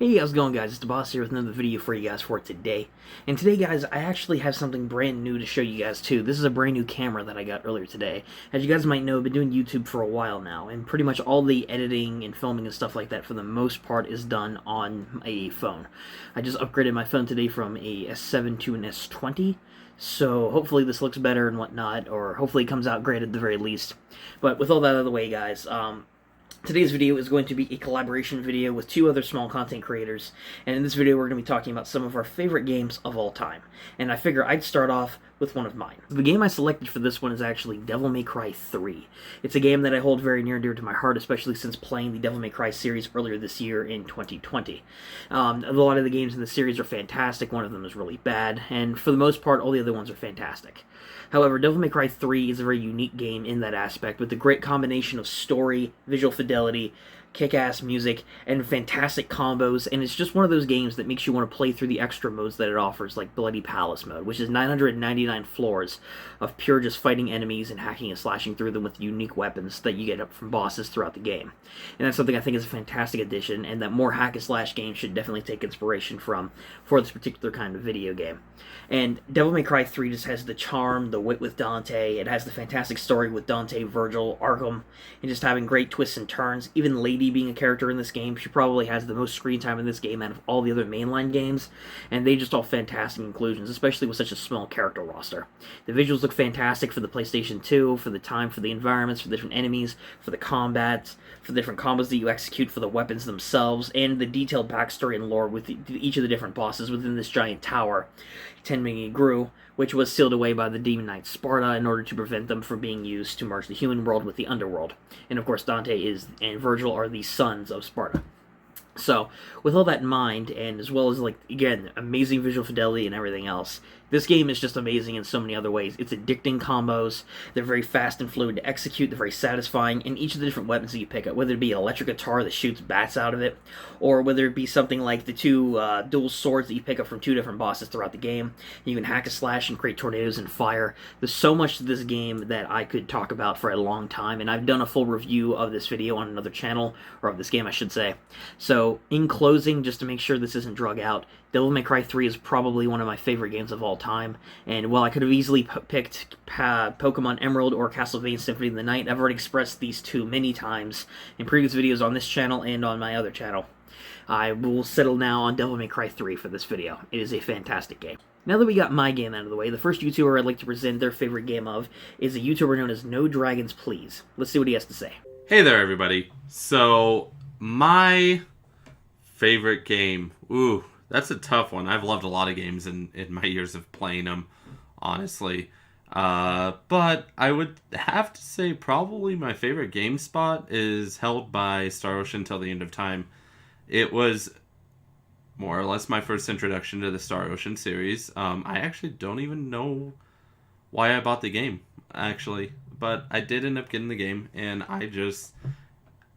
Hey, how's it going, guys? It's the boss here with another video for you guys for today. And today, guys, I actually have something brand new to show you guys, too. This is a brand new camera that I got earlier today. As you guys might know, I've been doing YouTube for a while now, and pretty much all the editing and filming and stuff like that, for the most part, is done on a phone. I just upgraded my phone today from a S7 to an S20, so hopefully this looks better and whatnot, or hopefully it comes out great at the very least. But with all that out of the way, guys, today's video is going to be a collaboration video with two other small content creators, and in this video we're going to be talking about some of our favorite games of all time. And I figure I'd start off with one of mine. The game I selected for this one is actually Devil May Cry 3. It's a game that I hold very near and dear to my heart, especially since playing the Devil May Cry series earlier this year in 2020. A lot of the games in the series are fantastic, one of them is really bad, and for the most part all the other ones are fantastic. However, Devil May Cry 3 is a very unique game in that aspect, with a great combination of story, visual fidelity, kick-ass music, and fantastic combos, and it's just one of those games that makes you want to play through the extra modes that it offers, like Bloody Palace mode, which is 999 floors of pure just fighting enemies and hacking and slashing through them with unique weapons that you get up from bosses throughout the game. And that's something I think is a fantastic addition, and that more hack-and-slash games should definitely take inspiration from for this particular kind of video game. And Devil May Cry 3 just has the charm, the wit with Dante, it has the fantastic story with Dante, Virgil, Arkham, and just having great twists and turns. Even Lady being a character in this game, she probably has the most screen time in this game out of all the other mainline games, and they just all fantastic inclusions, especially with such a small character roster. The visuals look fantastic for the PlayStation 2, for the time, for the environments, for different enemies, for the combat, for the different combos that you execute, for the weapons themselves, and the detailed backstory and lore with each of the different bosses within this giant tower, Tenming Gru, which was sealed away by the Demon Knight Sparta in order to prevent them from being used to merge the human world with the underworld. And of course Dante and Virgil are the sons of Sparta. So, with all that in mind, and as well as, like, again, amazing visual fidelity and everything else, this game is just amazing in so many other ways. It's addicting combos, they're very fast and fluid to execute, they're very satisfying, and each of the different weapons that you pick up, whether it be an electric guitar that shoots bats out of it, or whether it be something like the two dual swords that you pick up from two different bosses throughout the game. You can hack and slash and create tornadoes and fire. There's so much to this game that I could talk about for a long time, and I've done a full review of this video on another channel, or of this game I should say. So, in closing, just to make sure this isn't drug out, Devil May Cry 3 is probably one of my favorite games of all time, and while I could have easily picked Pokemon Emerald or Castlevania Symphony of the Night, I've already expressed these two many times in previous videos on this channel and on my other channel. I will settle now on Devil May Cry 3 for this video. It is a fantastic game. Now that we got my game out of the way, the first YouTuber I'd like to present their favorite game of is a YouTuber known as NoDragonsPlz. Let's see what he has to say. Hey there, everybody. So, my favorite game. Ooh, that's a tough one. I've loved a lot of games in my years of playing them, honestly. But I would have to say probably my favorite game spot is held by Star Ocean Till the End of Time. It was more or less my first introduction to the Star Ocean series. I actually don't even know why I bought the game, actually. But I did end up getting the game, and I just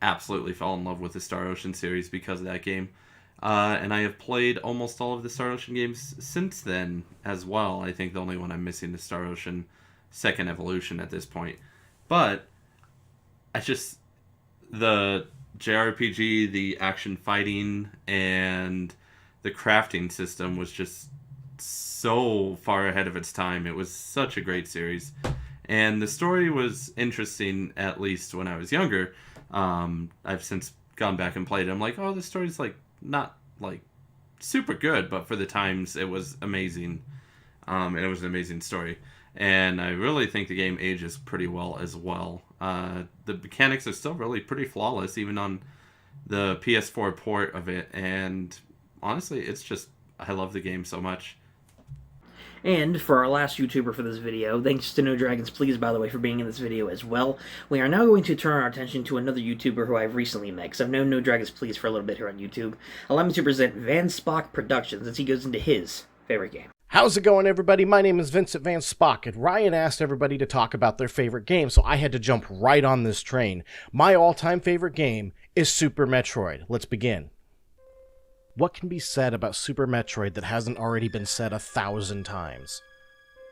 absolutely fell in love with the Star Ocean series because of that game. And I have played almost all of the Star Ocean games since then as well. I think the only one I'm missing is Star Ocean Second Evolution at this point. But the JRPG, the action fighting, and the crafting system was just so far ahead of its time. It was such a great series. And the story was interesting, at least when I was younger. I've since gone back and played it. I'm like, oh, this story's not super good, but for the times it was amazing. And it was an amazing story. And I really think the game ages pretty well as well. The mechanics are still really pretty flawless, even on the PS4 port of it. And honestly, I love the game so much. And for our last YouTuber for this video, thanks to NoDragonsPlz, by the way, for being in this video as well, we are now going to turn our attention to another YouTuber who I've recently met, because I've known NoDragonsPlz for a little bit here on YouTube. Allow me to present Spock Productions as he goes into his favorite game. How's it going, everybody? My name is Vincent Van Spock, and Ryan asked everybody to talk about their favorite game, so I had to jump right on this train. My all-time favorite game is Super Metroid. Let's begin. What can be said about Super Metroid that hasn't already been said 1,000 times?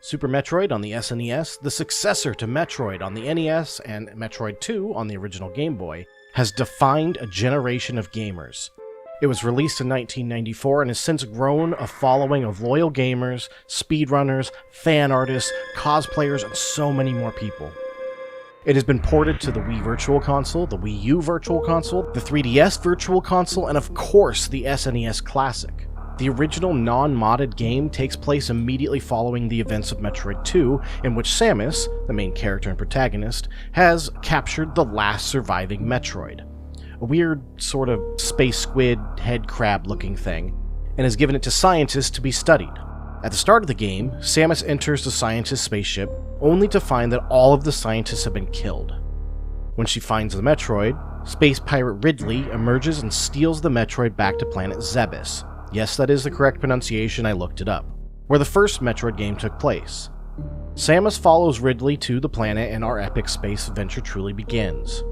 Super Metroid on the SNES, the successor to Metroid on the NES and Metroid 2 on the original Game Boy, has defined a generation of gamers. It was released in 1994 and has since grown a following of loyal gamers, speedrunners, fan artists, cosplayers, and so many more people. It has been ported to the Wii Virtual Console, the Wii U Virtual Console, the 3DS Virtual Console, and of course the SNES Classic. The original non-modded game takes place immediately following the events of Metroid 2, in which Samus, the main character and protagonist, has captured the last surviving Metroid, a weird sort of space squid head crab looking thing, and has given it to scientists to be studied. At the start of the game, Samus enters the scientist's spaceship only to find that all of the scientists have been killed. When she finds the Metroid, space pirate Ridley emerges and steals the Metroid back to planet Zebes. Yes, that is the correct pronunciation, I looked it up, where the first Metroid game took place. Samus follows Ridley to the planet and our epic space adventure truly begins.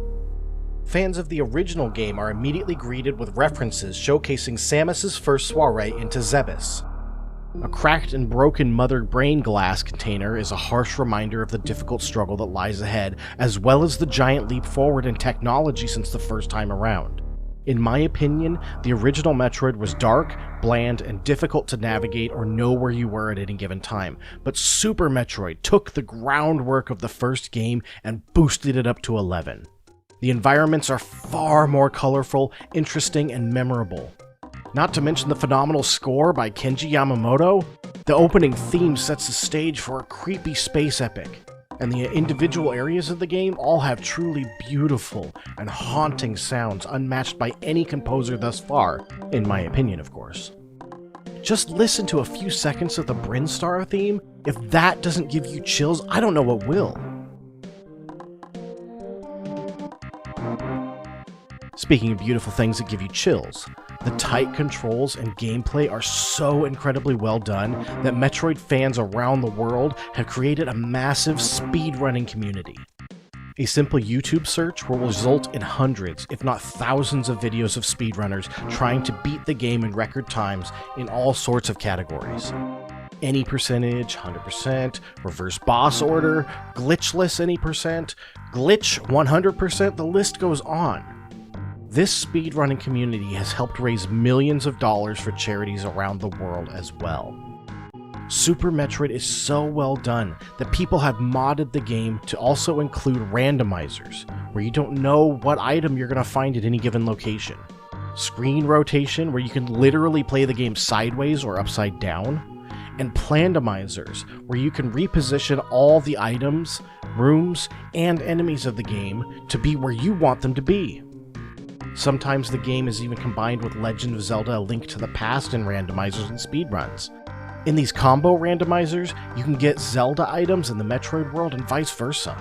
Fans of the original game are immediately greeted with references showcasing Samus's first soiree into Zebes. A cracked and broken mother brain glass container is a harsh reminder of the difficult struggle that lies ahead, as well as the giant leap forward in technology since the first time around. In my opinion, the original Metroid was dark, bland, and difficult to navigate or know where you were at any given time, but Super Metroid took the groundwork of the first game and boosted it up to 11. The environments are far more colorful, interesting, and memorable. Not to mention the phenomenal score by Kenji Yamamoto. The opening theme sets the stage for a creepy space epic, and the individual areas of the game all have truly beautiful and haunting sounds unmatched by any composer thus far, in my opinion, of course. Just listen to a few seconds of the Brinstar theme. If that doesn't give you chills, I don't know what will. Speaking of beautiful things that give you chills, the tight controls and gameplay are so incredibly well done that Metroid fans around the world have created a massive speedrunning community. A simple YouTube search will result in hundreds, if not thousands of videos of speedrunners trying to beat the game in record times in all sorts of categories. Any percentage, 100%, reverse boss order, glitchless any percent, glitch 100%, the list goes on. This speedrunning community has helped raise millions of dollars for charities around the world as well. Super Metroid is so well done that people have modded the game to also include randomizers, where you don't know what item you're going to find at any given location. Screen rotation, where you can literally play the game sideways or upside down. And plandomizers, where you can reposition all the items, rooms, and enemies of the game to be where you want them to be. Sometimes the game is even combined with Legend of Zelda: A Link to the Past in randomizers and speedruns. In these combo randomizers, you can get Zelda items in the Metroid world and vice versa.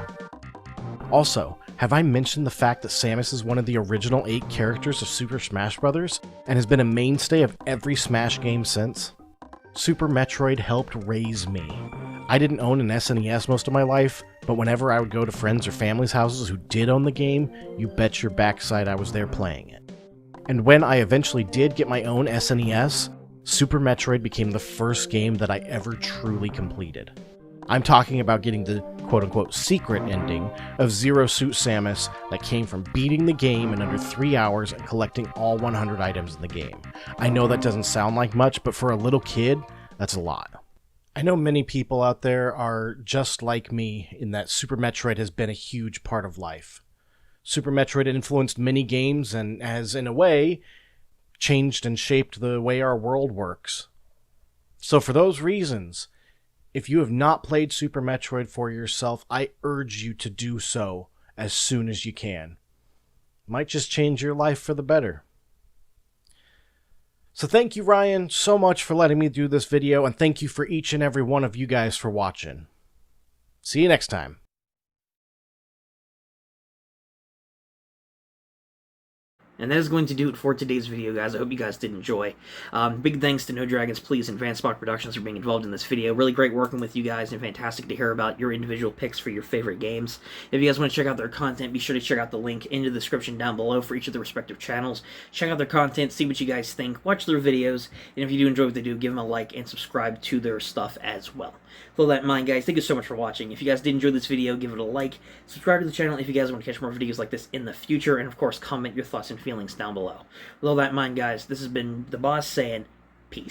Also, have I mentioned the fact that Samus is one of the original 8 characters of Super Smash Bros. And has been a mainstay of every Smash game since? Super Metroid helped raise me. I didn't own an SNES most of my life, but whenever I would go to friends or family's houses who did own the game, you bet your backside I was there playing it. And when I eventually did get my own SNES, Super Metroid became the first game that I ever truly completed. I'm talking about getting the quote-unquote secret ending of Zero Suit Samus that came from beating the game in under 3 hours and collecting all 100 items in the game. I know that doesn't sound like much, but for a little kid, that's a lot. I know many people out there are just like me in that Super Metroid has been a huge part of life. Super Metroid influenced many games and has, in a way, changed and shaped the way our world works. So for those reasons, if you have not played Super Metroid for yourself, I urge you to do so as soon as you can. It might just change your life for the better. So thank you, Ryan, so much for letting me do this video, and thank you for each and every one of you guys for watching. See you next time. And that is going to do it for today's video, guys. I hope you guys did enjoy. Big thanks to NoDragonsPlz and Spock Productions for being involved in this video. Really great working with you guys, and fantastic to hear about your individual picks for your favorite games. If you guys want to check out their content, be sure to check out the link in the description down below for each of the respective channels. Check out their content, see what you guys think, watch their videos, and if you do enjoy what they do, give them a like and subscribe to their stuff as well. With that in mind, guys, thank you so much for watching. If you guys did enjoy this video, give it a like, subscribe to the channel if you guys want to catch more videos like this in the future, and of course, comment your thoughts and feelings feelings down below. With all that in mind, guys, this has been the boss saying peace.